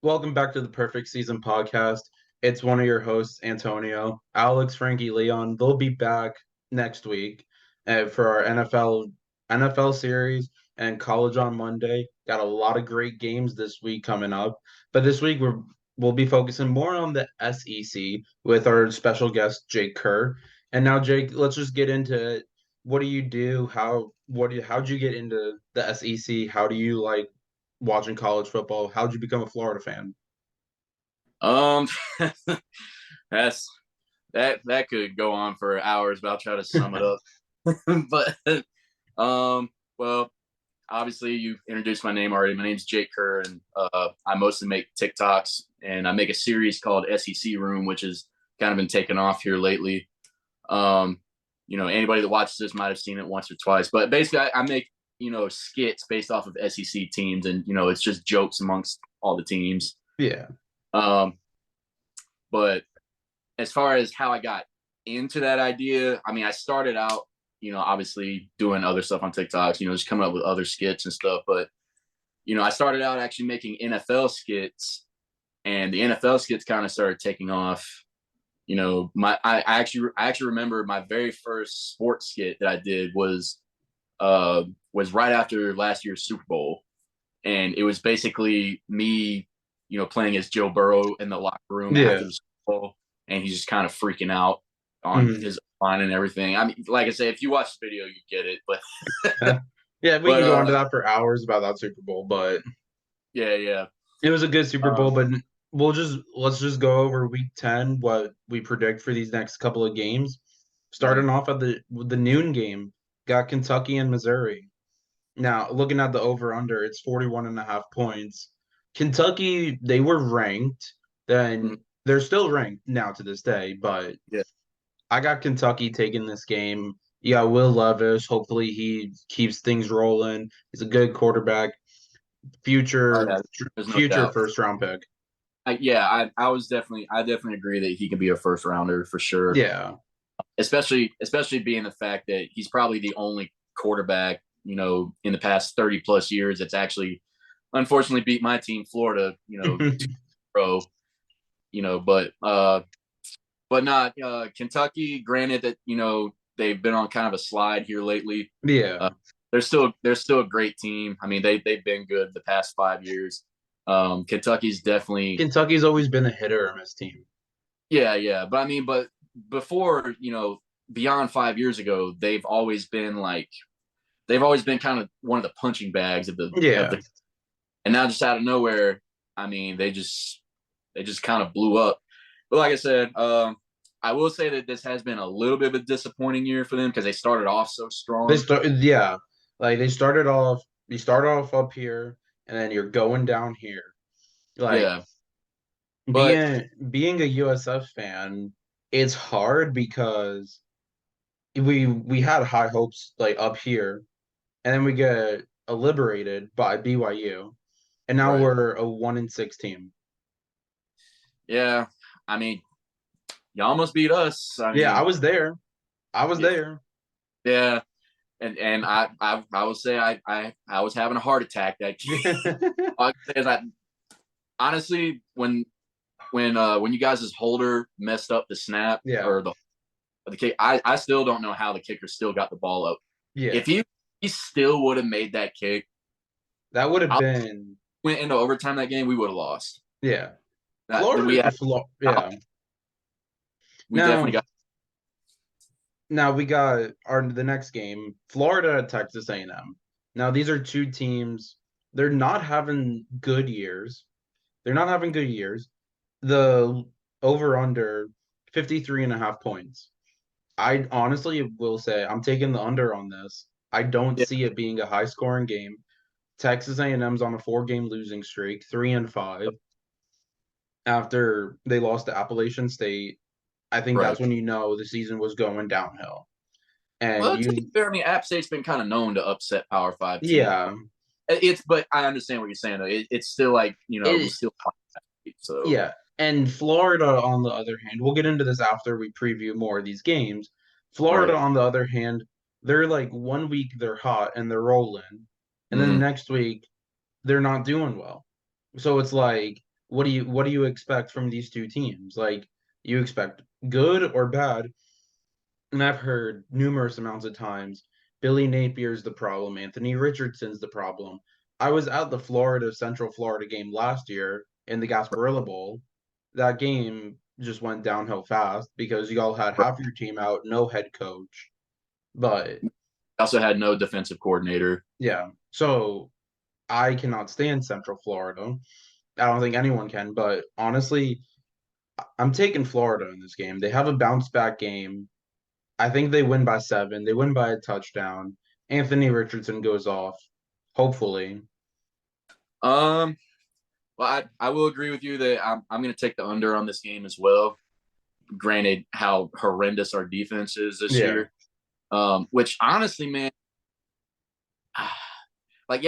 Welcome back to the Perfect Season podcast. It's one of your hosts, Antonio, Alex, Frankie, Leon. They'll be back next week for our NFL series and college on Monday. Got a lot of great games this week coming up, but this week we'll be focusing more on the SEC with our special guest Jake Kerr. And now, Jake, let's just get into it. What do you do? How'd you get into the SEC? How do you like watching college football? How'd you become a Florida fan? Um, that's that could go on for hours, but I'll try to sum it up. but well, obviously you introduced my name already. My name's Jake Kerr, and I mostly make TikToks, and I make a series called SEC Room, which has kind of been taken off here lately. Um, anybody that watches this might have seen it once or twice, but basically I make skits based off of SEC teams, and it's just jokes amongst all the teams. Yeah. Um, but as far as how I got into that idea, I mean, I started out, obviously doing other stuff on TikToks, just coming up with other skits and stuff. But, I started out actually making NFL skits, and the NFL skits kind of started taking off. I actually remember my very first sports skit that I did was right after last year's Super Bowl. And it was basically me, playing as Joe Burrow in the locker room Yeah. after the Super Bowl, and he's just kind of freaking out on Mhm. his line and everything. I mean, like I say, if you watch the video, you get it. But Yeah, we but can go into that for hours about that Super Bowl, but yeah, yeah. it was a good Super Bowl. Um, But let's just go over week 10, what we predict for these next couple of games. mhm. Starting off at the noon game, got Kentucky and Missouri. Now, looking at the over under, it's 41.5 points. Kentucky, they were ranked, Mhm. then they're still ranked now to this day, but Yeah. I got Kentucky taking this game. Yeah, Will Levis. Hopefully, he keeps things rolling. He's a good quarterback. Oh Future, yeah. There's no future doubt. first round pick. I definitely agree that he can be a first rounder for sure. Yeah, Especially being the fact that he's probably the only quarterback, in the past 30 plus years that's actually unfortunately beat my team, Florida, pro, but not Kentucky. Granted that they've been on kind of a slide here lately. yeah. Uh, they're still a great team. I mean they've been good the past 5 years. Kentucky's definitely Kentucky's always been a hitter or miss team. yeah. But I mean, but before beyond 5 years ago, they've always been kind of one of the punching bags of Yeah, the and now just out of nowhere, I mean they just kind of blew up. But like I said, I will say that this has been a little bit of a disappointing year for them because they started off so they strong. started. Yeah, like they started off. You start off up here, and then you're going down here. Like Yeah, but being a USF fan, it's hard because we had high hopes like up here, and then we get liberated by BYU, and now right, we're a 1-6 team. yeah. I mean, you almost beat us. I Yeah, I mean, was there. I was yeah, there. yeah. And I would say I was having a heart attack that all I can say is I honestly when you guys' holder messed up the snap Yeah, or the kick, I still don't know how the kicker still got the ball up. yeah. If he still would have made that kick, That would have I been went into overtime that game, we would have lost. yeah. That Yeah. we definitely Now got now we got the next game, Florida at Texas A&M. Now these are two teams. They're not having good years. They're not having good years. The over under 53.5 points. I honestly will say I'm taking the under on this. I don't yeah, see it being a high scoring game. Texas A&M's on a 4 game losing streak, 3-5 after they lost to Appalachian State. I think that's right. when you know the season was going downhill. And Well, to be you, fair, I mean, App State's been kind of known to upset Power Five teams. yeah, But I understand what you're saying though. It's still like we it, still so yeah. And Florida, on the other hand, we'll get into this after we preview more of these games. Florida, right. on the other hand, they're like 1 week they're hot and they're rolling, and then the Mm-hmm. next week they're not doing well. So it's like what do you expect from these two teams? Like, you expect good or bad? And I've heard numerous amounts of times Billy Napier's the problem, Anthony Richardson's the problem. I was at the Central Florida game last year in the Gasparilla Bowl. That game just went downhill fast because y'all had half your team out, no head coach. But Also had no defensive coordinator. yeah, so I cannot stand Central Florida. I don't think anyone can, but honestly, I'm taking Florida in this game. They have a bounce back game. I think they win by 7. They win by a touchdown. Anthony Richardson goes off, hopefully. Well, I will agree with you that I'm going to take the under on this game as well. Granted, how horrendous our defense is this Yeah. year, which honestly, man, like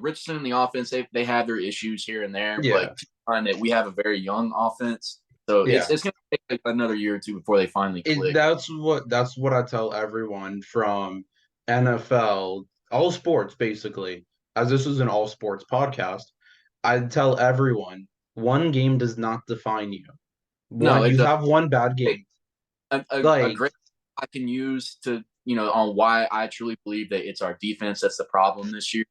Richardson and the offense they have their issues here and there, Yeah. but find that we have a very young offense, so Yeah. it's going to take another year or two before they finally click. That's what I tell everyone from NFL, all sports basically, as this is an all sports podcast. I tell everyone one game does not define you. No, One it you does. have one bad game. A Like great I can use to on why I truly believe that it's our defense that's the problem this year.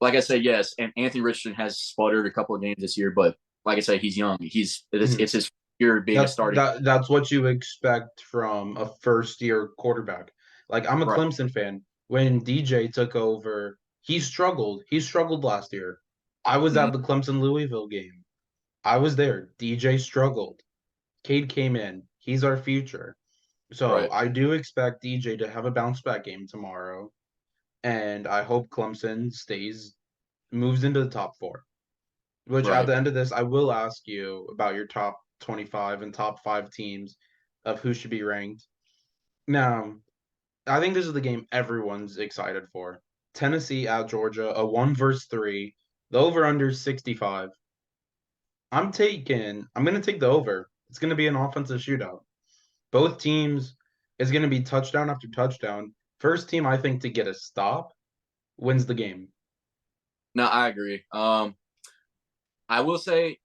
Like I said, yes, and Anthony Richardson has sputtered a couple of games this year, but like I said, he's young. It's his year being a starting. that's what you expect from a first year quarterback. Like, I'm a Right. Clemson fan. When DJ took over, he struggled. He struggled last year. I was Mhm. at the Clemson Louisville game. I was there. DJ struggled. Cade came in. He's our future. So Right. I do expect DJ to have a bounce back game tomorrow. And I hope Clemson moves into the top 4. Which at Right. the end of this, I will ask you about your top 25 and top 5 teams of who should be ranked. Now, I think this is the game everyone's excited for. Tennessee at Georgia, a 1 versus 3. The over under 65. I'm going to take the over. It's going to be an offensive shootout. Both teams is going to be touchdown after touchdown. First team, I think, to get a stop wins the game. No, I agree. I will say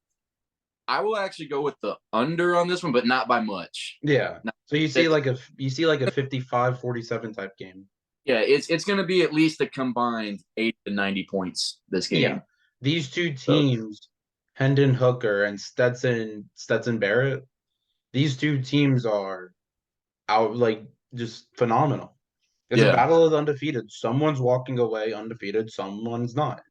I will actually go with the under on this one, but not by much. Yeah. Not, So you see it, like a 55-47 type game. yeah, it's going to be at least a combined 80 to 90 points this game. Yeah. These two So, teams, Hendon Hooker and Stetson Barrett, these two teams are out like just phenomenal. It's a yeah, battle of the undefeated. Someone's walking away undefeated, someone's not.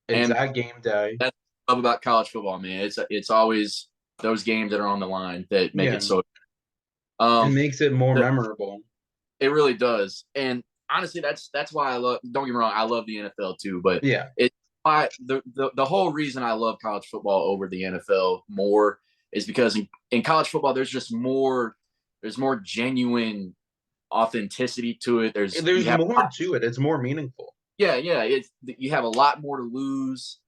It's and that game day. that's what I love about college football, man. It's always those games that are on the line that make Yeah. it so. It makes it more memorable. It really does, and honestly, that's why I love. Don't get me wrong, I love the NFL too, but Yeah. it's why the whole reason I love college football over the NFL more is because in college football there's more genuine authenticity to it. There's more to it. It's more meaningful. Yeah, it's you have a lot more to lose.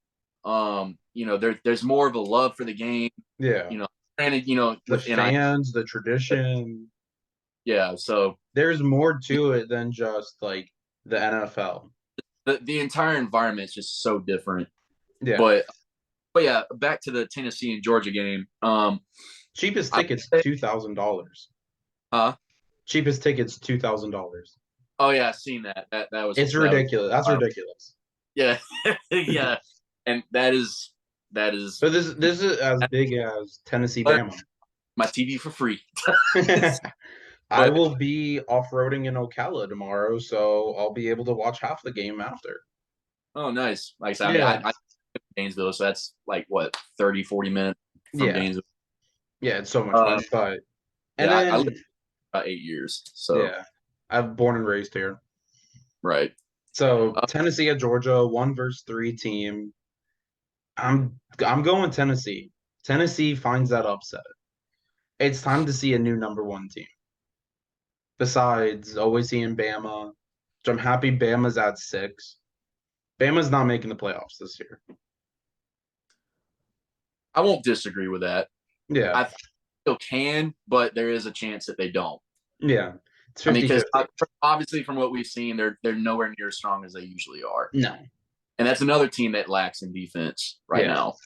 There's more of a love for the game. Yeah. Granted, The fans, the tradition. Yeah, so there's more to it than just like the NFL. The entire environment is just so different. Yeah. But yeah, back to the Tennessee and Georgia game. Cheapest tickets $2,000. Huh? Cheapest tickets $2,000. Oh yeah, I've seen that. That was It's ridiculous. That's ridiculous. Yeah, yeah, and that is. So this is as big as Tennessee Bama. My TV for free. I will be off-roading in Ocala tomorrow, so I'll be able to watch half the game after. Oh, nice. Like I said, I live in Gainesville, so that's like what 30, 40 minutes from Gainesville. Yeah, it's so much fun. But I lived about 8 years. So yeah, I'm born and raised here. Right. So Tennessee at Georgia, 1 versus 3 team. I'm going Tennessee. Tennessee finds that upset. It's time to see a new number 1 team. Besides always seeing Bama, which I'm happy Bama's at 6. Bama's not making the playoffs this year. I won't disagree with that. Yeah. I still can, but there is a chance that they don't. Yeah. I mean, because obviously from what we've seen, they're nowhere near as strong as they usually are. No. And that's another team that lacks in defense right now.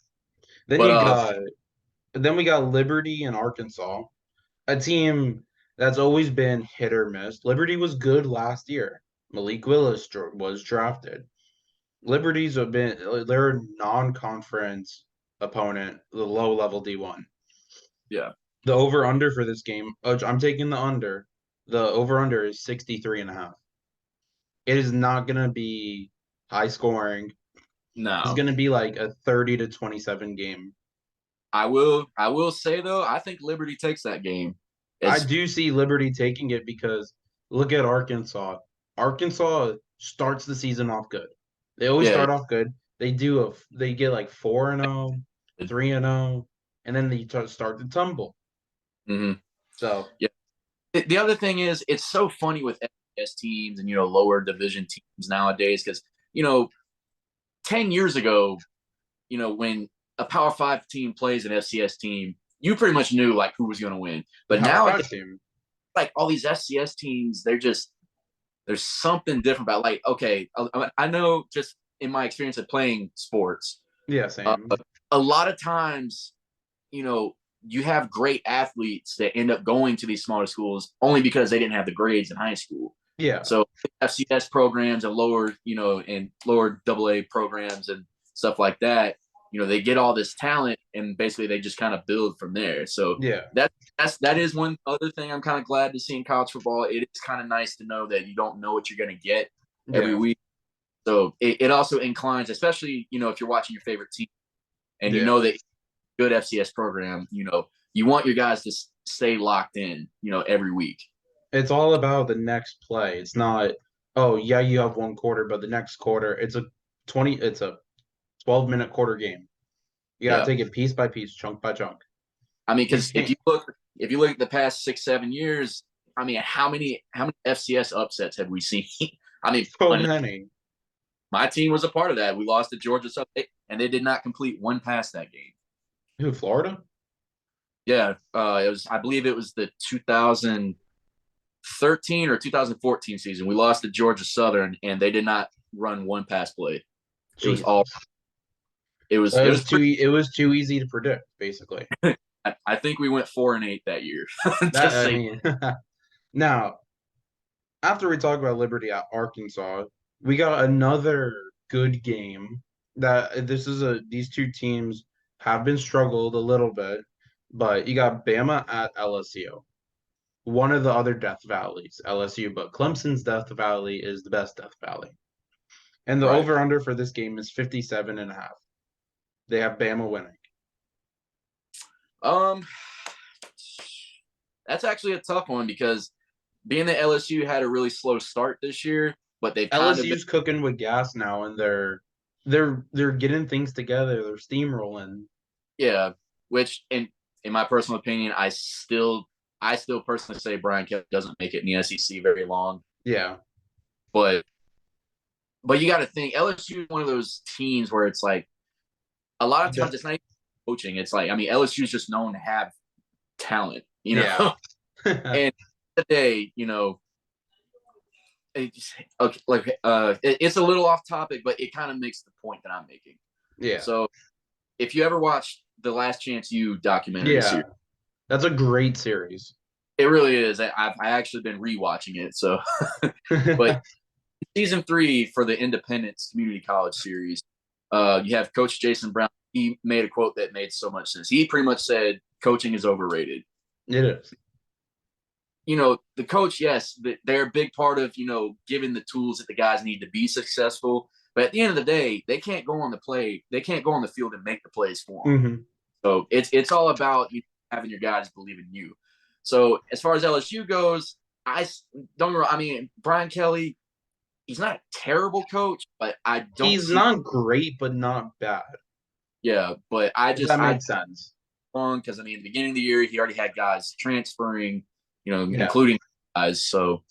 Then But you got then we got Liberty and Arkansas, a team that's always been hit or miss. Liberty was good last year. Malik Willis was drafted. Liberty's have been they're a non-conference opponent, the low-level D1. yeah, The over-under for this game, I'm taking the under. The over-under is 63 and a half. It is not going to be high scoring. It's no. going to be like a 30 to 27 game. I will say though, I think Liberty takes that game. I As do see Liberty taking it because look at Arkansas. Arkansas starts the season off good. They always yeah, start off good. They get like 4-0, 3-0, and then they start to tumble. mm-hmm. So Yeah. The other thing is, it's so funny with FCS teams and lower division teams nowadays because 10 years ago, when a Power Five team plays an FCS team, you pretty much knew like who was going to win. the But Power nowadays, Five team. like all these FCS teams, there's something different about like okay, I know just in my experience of playing sports, Yeah, uh, same. a lot of times, you have great athletes that end up going to these smaller schools only because they didn't have the grades in high school. Yeah. So FCS programs and lower AA programs and stuff like that, they get all this talent and basically they just kind of build from there. So Yeah. that is one other thing I'm kind of glad to see in college football. It is kind of nice to know that you don't know what you're going to get every Yeah. week. So it also inclines, especially, if you're watching your favorite team and you Yeah. know that good FCS program, you want your guys to stay locked in, every week. It's all about the next play. It's not, oh yeah, you have one quarter, but the next quarter, it's a 12-minute quarter game. You gotta Yeah. take it piece by piece, chunk by chunk. I mean, You because if can't. you look at the past 6-7 years, I mean, how many FCS upsets have we seen? I mean, So many. my team was a part of that. We lost to Georgia Southern, and they did not complete one pass that game. Who, Florida? Yeah, I believe it was the 2013 or 2014 season. We lost to Georgia Southern, and they did not run one pass play. It was all. Jesus. It was. It It was was too pretty. it was too easy to predict, basically. I think we went 4-8 that year. That Just I say, mean, now after we talk about Liberty at Arkansas, we got another good game. These two teams have been struggled a little bit, but you got Bama at LSU. One of the other Death Valleys, LSU, but Clemson's Death Valley is the best Death Valley. And the right. over under for this game is 57 and a half. They have Bama winning. Um, that's actually a tough one because being that LSU had a really slow start this year, but they've kind of been, LSU's cooking with gas now, and they're getting things together. They're steamrolling. yeah. Which in my personal opinion, I still personally say Brian Kelly doesn't make it in the SEC very long. Yeah, But you got to think LSU is one of those teams where it's like a lot of times it's not even coaching. It's like, I mean, LSU is just known to have talent, yeah. and today, it's, okay, like it's a little off topic, but it kind of makes the point that I'm making. Yeah, So if you ever watched the Last Chance U documentary yeah. series, That's a great series. it really is. I've actually been rewatching it. So, but season 3 for the Independence Community College series, you have Coach Jason Brown. He made a quote that made so much sense. He pretty much said coaching is overrated. It is. The coach, yes, they're a big part of, giving the tools that the guys need to be successful. But at the end of the day, they can't go on the field and make the plays for them. Mm-hmm. So it's all about having your guys believe in you. So as far as LSU goes, I mean, Brian Kelly, he's not a terrible coach, but I don't He's not great, but not bad. Yeah, but Does that make sense? Wrong because I mean, at the beginning of the year, he already had guys transferring, Yeah. including guys. So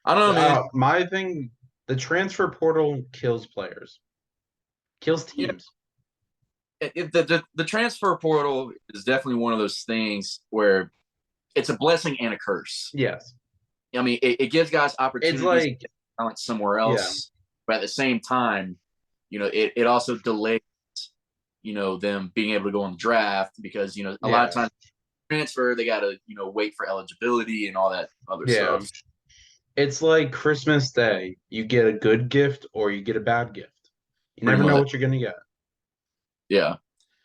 I don't know, man. My thing, the transfer portal kills players, kills teams. The transfer portal is definitely one of those things where it's a blessing and a curse. Yes. I mean, it gives guys opportunities It's like to talent somewhere else, but at the same time, it also delays them being able to go on the draft because a lot Yeah. of times transfer they got to wait for eligibility and all that other Yeah. stuff. It's like Christmas Day. You get a good gift or you get a bad gift. You Pretty never know much. what you're gonna get. Yeah.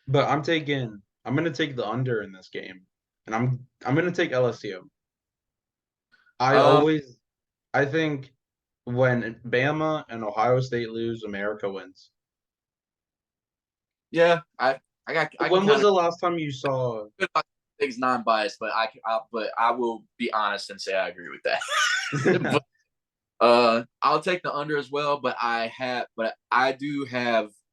But I'm gonna take the under in this game. And I'm gonna take LSU. I Um. always I think when Bama and Ohio State lose, America wins. Yeah. I can When was kind of the last time you saw things non-biased, but I will be honest and say I agree with that. But I'll take the under as well. But I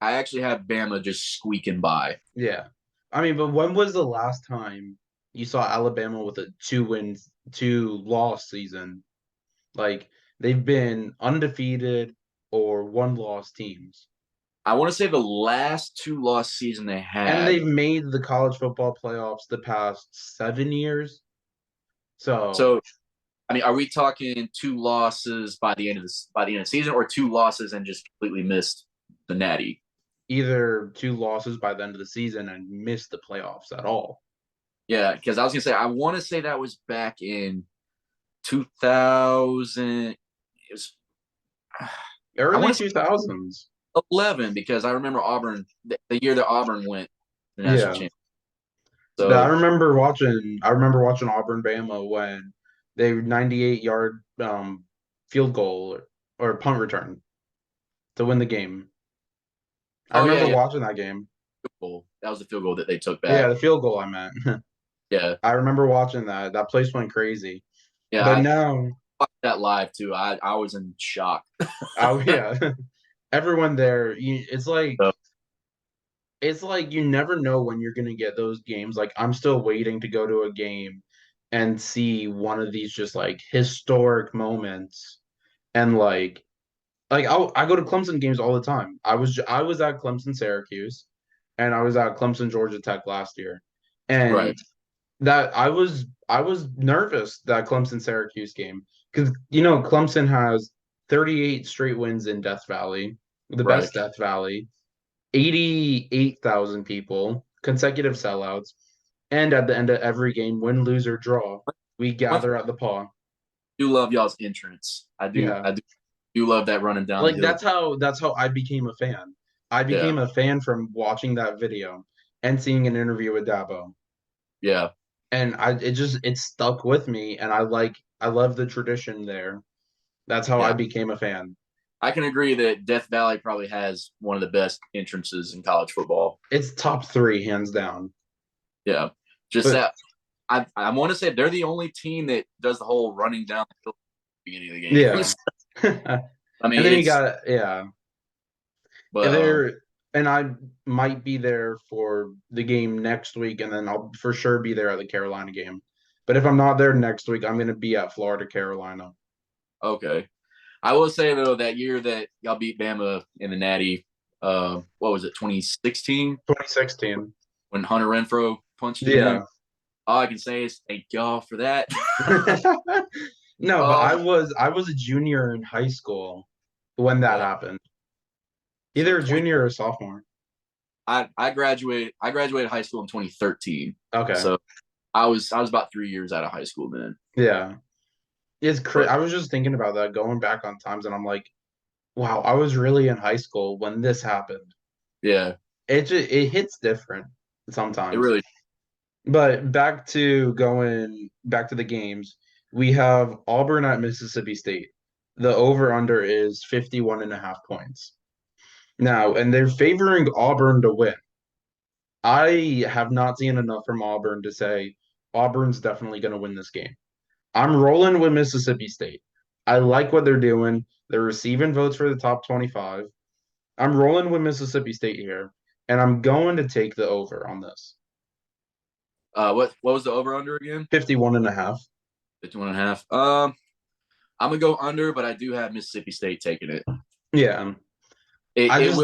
actually have Bama just squeaking by. Yeah. I mean, but when was the last time you saw Alabama with a two loss season? Like they've been undefeated or one loss teams. I want to say the last 2 loss season they And had. they've made the college football playoffs the past 7 years. So So I mean, are we talking 2 losses by the end of the season, or 2 losses and just completely missed the Natty? either two losses by the end of the season and miss the playoffs at all. Yeah, because I was gonna say I want to say that was back in 2000. It was I Early want to say 2000s. 11 because I remember Auburn the year that Auburn went to the national Yeah. championship. I So remember watching Auburn Bama when they 98-yard field goal or punt return to win the game. I oh yeah, remember yeah, watching that game. field goal. That was the field goal that they took Yeah, back. the field goal I meant. Yeah, I remember watching that. That place went crazy. yeah, But I now, watched that live too. I was in shock. oh yeah, everyone there, So, it's like you never know when you're gonna get those games. Like I'm still waiting to go to a game and see one of these just like historic moments. And I go to Clemson games all the time. I was at Clemson Syracuse, and I was at Clemson Georgia Tech last year, right, and that I was nervous that Clemson Syracuse game because Clemson has 38 straight wins in Death Valley, the right. best Death Valley, 88,000 people, consecutive sellouts, and at the end of every game, win, lose, or draw, we One thing gather at the paw. I do love y'all's entrance. I do. Yeah. I do love that running down the Like hill. that's how I became a fan. I Yeah, became a fan from watching that video and seeing an interview with Dabo. yeah, And it stuck with me and I love the tradition there. That's how I yeah. became a fan. I can agree that Death Valley probably has one of the best entrances in college football. It's top 3 hands down. Yeah, just But that I want to say they're the only team that does the whole running down the hill at the beginning of the game. yeah. I mean, And then you it's got yeah. but There and I might be there for the game next week and then I'll for sure be there at the Carolina game. But if I'm not there next week, I'm going to be at Florida Carolina. okay. I will say though that year that y'all beat Bama in the Natty, what was it, 2016 2016. when Hunter Renfro punched you in? Yeah. All I can say is thank y'all for that. No, but um, I was a junior in high school when that yeah. happened. So Either a junior or a sophomore. I graduated high school in 2013. Okay. So I was about 3 years out of high school then. Yeah. But I was just thinking about that going back on times and I'm like, wow, I was really in high school when this happened. yeah, It hits different it sometimes. really. But back to the games. We have Auburn at Mississippi State. The over under is 51.5 points. Now, and they're favoring Auburn to win. I have not seen enough from Auburn to say Auburn's definitely going to win this game. I'm rolling with Mississippi State. I like what they're doing. They're receiving votes for the top 25. I'm rolling with Mississippi State here, and I'm going to take the over on this. What was the over under again? 51.5. 51.5. I'm gonna go under, but I do have Mississippi State taking it. Yeah. It, I it just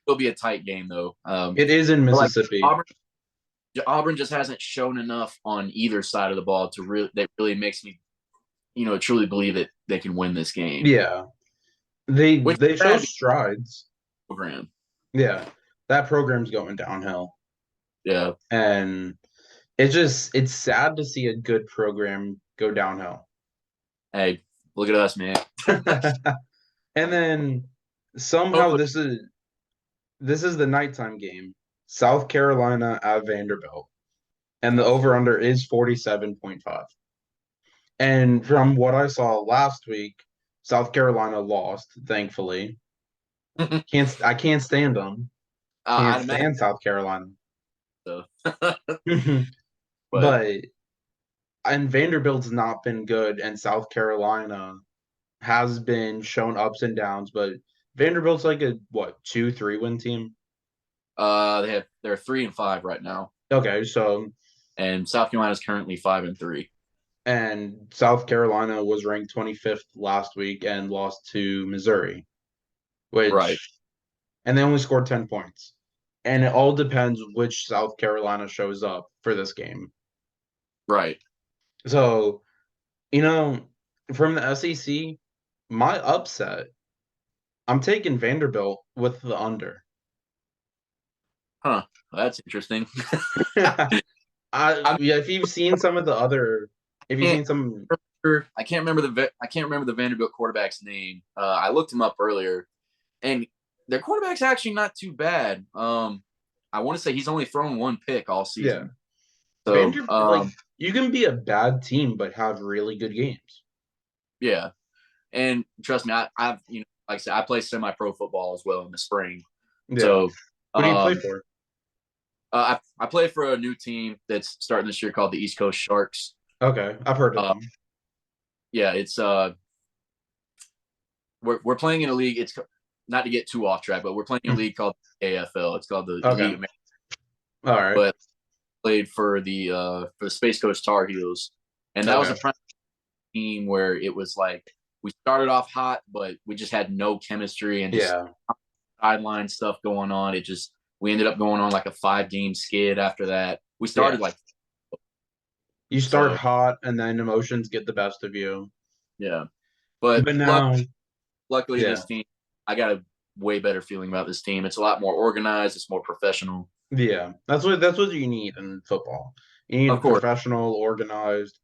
will be a tight game though. It is in Like Mississippi. Auburn just hasn't shown enough on either side of the ball that really makes me, truly believe that they can win this game. Yeah. They Which they is show bad strides. program. Yeah. that program's going downhill. Yeah. And it's sad to see a good program go downhill. Hey, look at us, man. And then somehow Hopefully, this is the nighttime game. South Carolina at Vanderbilt. And the over under is 47.5. And from what I saw last week, South Carolina lost, thankfully. I can't stand them. Can't I'd imagine stand South Carolina. so. But But and Vanderbilt's not been good, and South Carolina has been shown ups and downs. But Vanderbilt's like a what 2-3 win team. they're 3-5 right now, Okay, so and South Carolina is currently 5-3. and South Carolina was ranked 25th last week and lost to Missouri, Right, which and they only scored 10 points. And it all depends which South Carolina shows up for this game. right. So, you know, from the SEC, my upset, I'm taking Vanderbilt with the under. Huh. That's interesting. Yeah, if you've seen some of the other, if you've can't seen some, I can't remember the Vanderbilt quarterback's name. I looked him up earlier, and their quarterback's actually not too bad. I want to say he's only thrown one pick all yeah, season. So, Vanderbilt, like you can be a bad team but have really good games. yeah, and trust me, I've like I said, I play semi-pro football as well in the spring. Yeah. So, Who do you play um, for? I play for a new team that's starting this year called the East Coast Sharks. Okay, I've heard of Uh, them. yeah, it's we're playing in a league. It's not to get too off track, but we're playing in a league called AFL. It's called the Elite Okay, American. all right. But played for the Space Coast Tar Heels, and that was Okay, a prime team where it was like we started off hot, but we just had no chemistry and just yeah. sideline stuff going on. It just we ended up going on like a 5-game skid after that. We Yeah. started like You start so hot and then emotions get the best of you. yeah, but But now, luckily yeah, this team I got a way better feeling about this team. It's a lot more organized. It's more professional. yeah. That's what you need in football. You Of need course, professional, organized.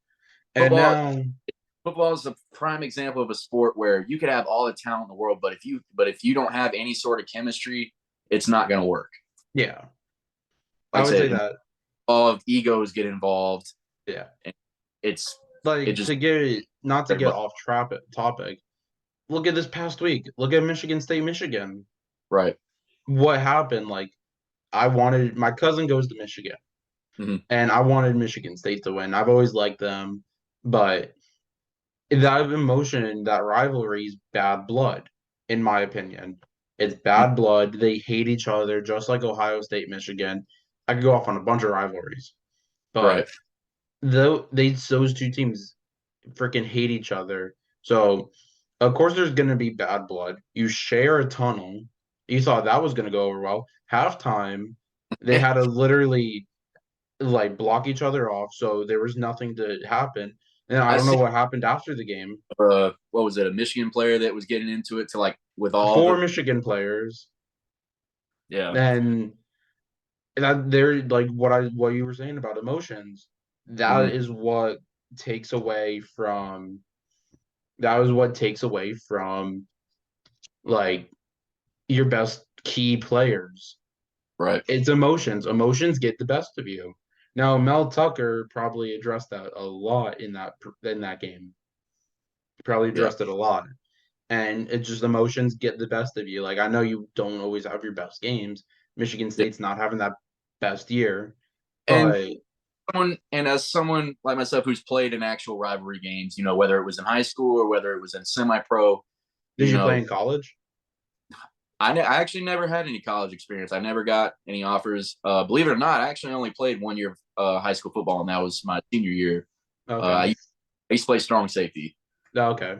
And football now, football is a prime example of a sport where you could have all the talent in the world, but if you don't have any sort of chemistry, it's not going to work. yeah, I Like I would say said, that. all of egos get involved. Yeah. And it's it Like just to get not to get everybody off topic. Look at this past week. Look at Michigan State, Michigan. right. What happened? Like I wanted my cousin goes to Michigan, Mm-hmm. and I wanted Michigan State to win. I've always liked them, but that emotion, that rivalry is bad blood, in my opinion. It's bad blood. They hate each other, just like Ohio State, Michigan. I could go off on a bunch of rivalries, Right. but those two teams freaking hate each other. So of course there's gonna be bad blood. You share a tunnel. You thought that was gonna go over well. Halftime, they had to literally like block each other off, so there was nothing to happen. And I I don't know see. what happened after the game. What was it? A Michigan player that was getting into it to like with all Four the Michigan players, yeah and that they're like what you were saying about emotions. That mm-hmm. is what takes away from that was what takes away from like your best key players. Right. It's emotions. Emotions get the best of you. Now, Mel Tucker probably addressed that a lot in that game. He probably Yeah. addressed it a lot. And it's just emotions get the best of you. Like I know you don't always have your best games. Michigan Yeah. State's not having that best year, And but as someone like myself who's played in actual rivalry games, whether it was in high school or whether it was in semi-pro, did you you play know, in college? I actually never had any college experience. I never got any offers. Believe it or not, I actually only played 1 year of high school football, and that was my senior year. Okay. I used to play strong safety. Okay.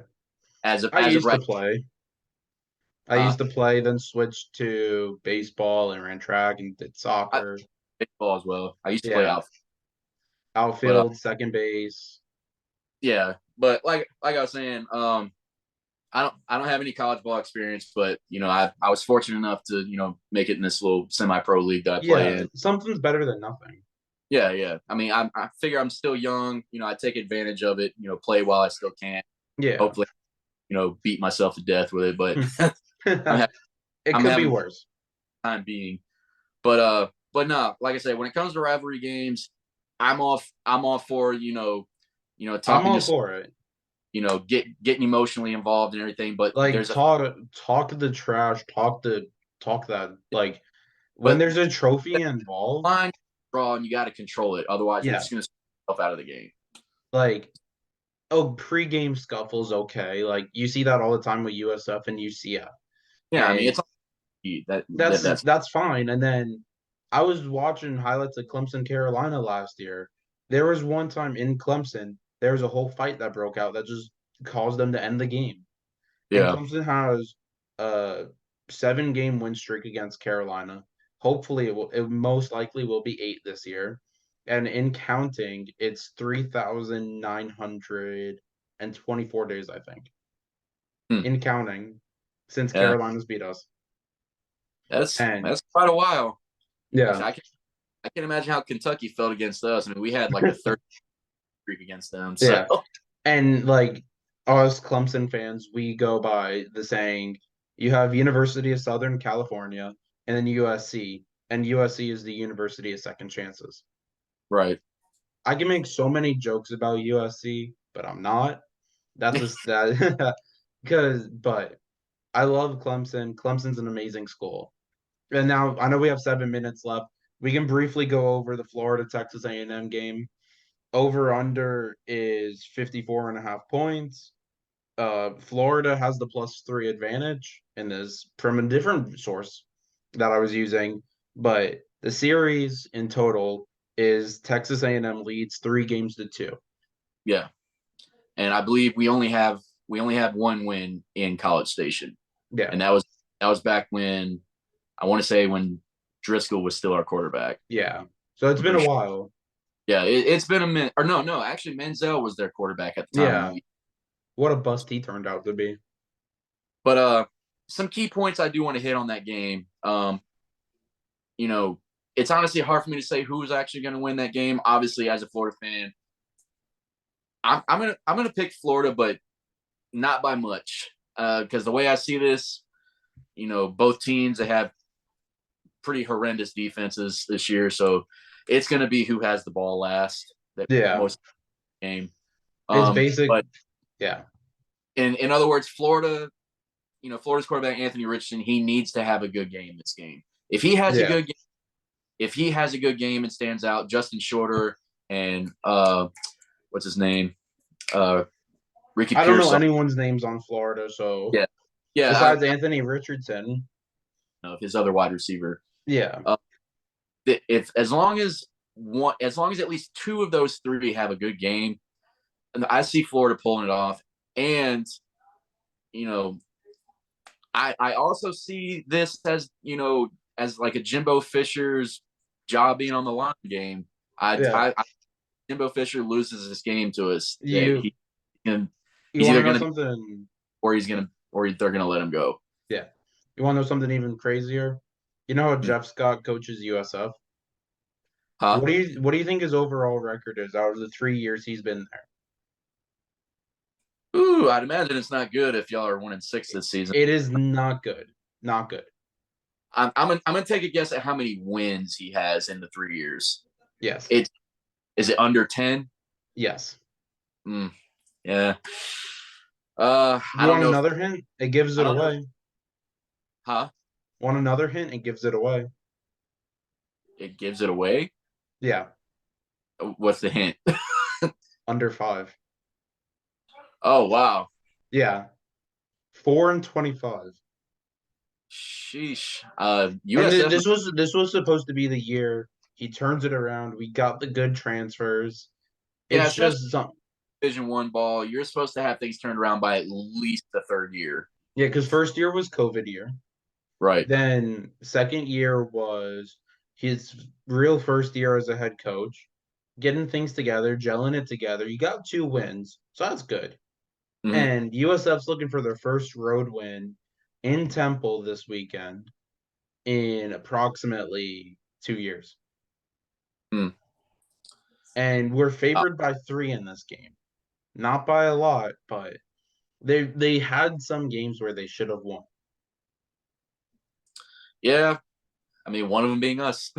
As of I as of used to right, play. I uh, used to play, then switched to baseball and ran track and did I, soccer. baseball as well. I used to play Yeah. out, but Outfield, second base. yeah. But like I was saying, I don't have any college ball experience, but I was fortunate enough to make it in this little semi-pro league that I play Yeah, in. something's better than nothing. Yeah, yeah. I mean, I figure I'm still young. I take advantage of it. Play while I still can. Yeah. Hopefully, beat myself to death with it. But I'm ha- It I'm could be having worse. time being. But no, like I said, when it comes to rivalry games, I'm all for I'm talking all just for it. getting emotionally involved and everything. But Like there's a talk the trash, talk that like when but there's a trophy involved, line draw and you got to control it. Otherwise, you're yeah. just going to yourself out of the game. Like oh, pre-game scuffles okay. Like you see that all the time with USF and UCF. Yeah, I mean And it's that's that's fine. And then I was watching highlights of Clemson Carolina last year. There was one time in Clemson, there was a whole fight that broke out that just caused them to end the game. And yeah. Clemson has a 7-game win streak against Carolina. Hopefully, it most likely will be 8 this year. And in counting, it's 3,924 days, I think, Hmm. in counting since Yeah, Carolina's beat us. that's And that's quite a while. yeah, Actually, I can imagine how Kentucky felt against us. I mean, we had like a third streak against them. So yeah. And like us Clemson fans, we go by the saying you have University of Southern California and then USC, and USC is the University of Second Chances. right. I can make so many jokes about USC, but I'm not. That's a that but I love Clemson. Clemson's an amazing school. And now I know we have 7 minutes left. We can briefly go over the Florida Texas A&M game. Over under is 54.5 points. Florida has the +3 advantage in this from a different source that I was using, but the series in total is Texas A&M leads 3 games to 2. Yeah, and I believe we only have one win in College Station, Yeah, and that was back when I want to say when Driscoll was still our quarterback. yeah. So it's I'm been a pretty sure. while. Yeah, it's been a minute. Or no, actually, Menzel was their quarterback at the time when Yeah, we. what a bust he turned out to be. But some key points I do want to hit on that game. You know, it's honestly hard for me to say who's actually going to win that game. Obviously, as a Florida fan, I'm gonna pick Florida, but not by much. Because the way I see this, both teams they have pretty horrendous defenses this year, so it's going to be who has the ball last that Yeah, most of the game. it's basic. But Yeah, in other words, Florida's quarterback Anthony Richardson, he needs to have a good game this game. If he has a yeah. good game, and stands out, Justin Shorter and what's his name, uh, Ricky I don't know Pearsall, anyone's names on Florida, so yeah, yeah, besides Anthony Richardson. his other wide receiver. Yeah, Uh, if as long as at least two of those three have a good game, and I see Florida pulling it off. And you know, I also see this as like a Jimbo Fisher's job being on the line game. yeah. Jimbo Fisher loses this game to us that You can you he's want either to know gonna something? or they're gonna let him go. Yeah. You want to know something even crazier? You know how Hmm. Jeff Scott coaches USF? Huh? What do you think his overall record is out of the 3 years he's been there? Ooh, I'd imagine it's not good if y'all are 1-6 this season. It is not good. Not good. I'm gonna take a guess at how many wins he has in the 3 years. Yes. It is it under 10? Yes. Yeah. I You don't want know if another hint? It gives I it don't know. away. Huh? Want another hint? It gives it away. It gives it away. Yeah. What's the hint? Under 5. Oh wow. Yeah. 4-25. Sheesh. And USF. this was supposed to be the year he turns it around. We got the good transfers. Yeah, It's especially just some Division 1 ball. You're supposed to have things turned around by at least the third year. yeah, because first year was COVID year. Right. Then second year was his real first year as a head coach, getting things together, gelling it together. You got 2 wins, so that's good. Mhm. And USF's looking for their first road win in Temple this weekend in approximately 2 years. Mm. And we're Uh, favored by 3 in this game. Not by a lot, but they had some games where they should have won. yeah, I mean, one of them being us.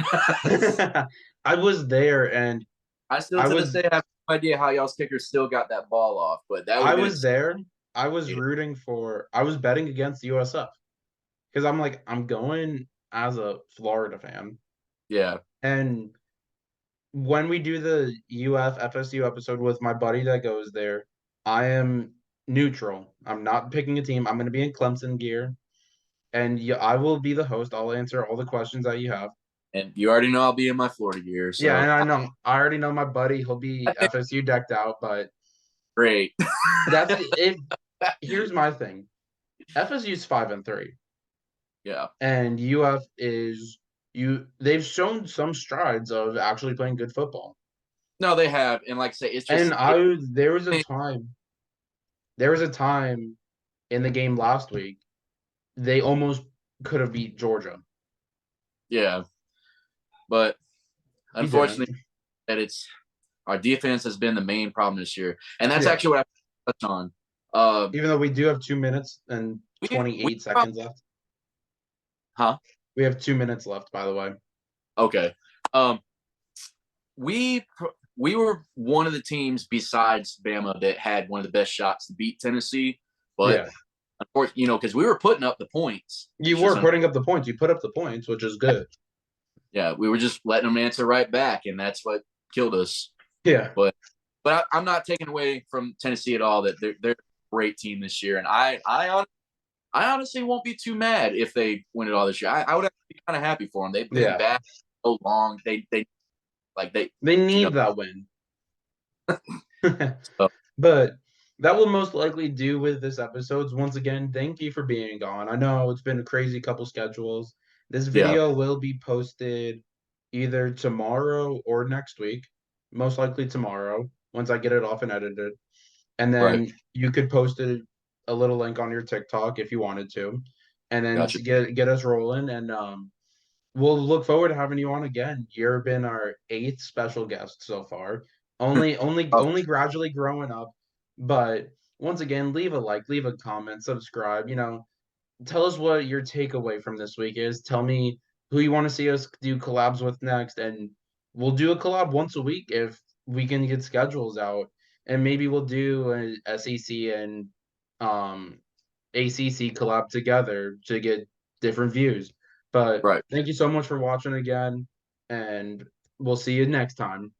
I was there and I still, I to this was day, have no idea how y'all's kicker still got that ball off, but that would I have been was exciting. there. I was I was betting against USF because I'm like, I'm going as a Florida fan. Yeah, And when we do the UF FSU episode with my buddy that goes there, I am neutral. I'm not picking a team. I'm going to be in Clemson gear, and I will be the host. I'll answer all the questions that you have. and you already know I'll be in my Florida gear, Yeah, so and I already know my buddy. He'll I be think FSU decked out, but great. that's if. Here's my thing: FSU's 5-3, Yeah, and UF is They've shown some strides of actually playing good football. no, they have, and like I say, it's And just it, there was a time in the game last week they almost could have beat Georgia. yeah, but We didn't. unfortunately, that it's our defense has been the main problem this year, and that's Yeah. actually what I touched on. Even though we do have 2 minutes and We 28 seconds left. huh? We have 2 minutes left, by the way. Okay. Um, we we were one of the teams besides Bama that had one of the best shots to beat Tennessee, but Yeah. unfortunately, because we were putting up the points. You It's just were putting up the points. You put up the points, which is good. yeah, we were just letting them answer right back, and that's what killed us. Yeah. But I'm not taking away from Tennessee at all that they're a great team this year, and I honestly won't be too mad if they win it all this year. I would be kind of happy for them. They've been Yeah. bad so long. They you know need that win. so, But that will most likely do with this episode. Once again, thank you for being on. I know it's been a crazy couple schedules. This yeah, video will be posted either tomorrow or next week. Most likely tomorrow, once I get it off and edited. And right, then you could post a little link on your TikTok if you wanted to. And then gotcha. to get us rolling. And we'll look forward to having you on again. You've been our 8th special guest so far. Only gradually growing up. But once again, leave a like, leave a comment, subscribe. Tell us what your takeaway from this week is. Tell me who you want to see us do collabs with next, and we'll do a collab once a week if we can get schedules out, and maybe we'll do an SEC and um ACC collab together to get different views. But Right. thank you so much for watching again, and we'll see you next time.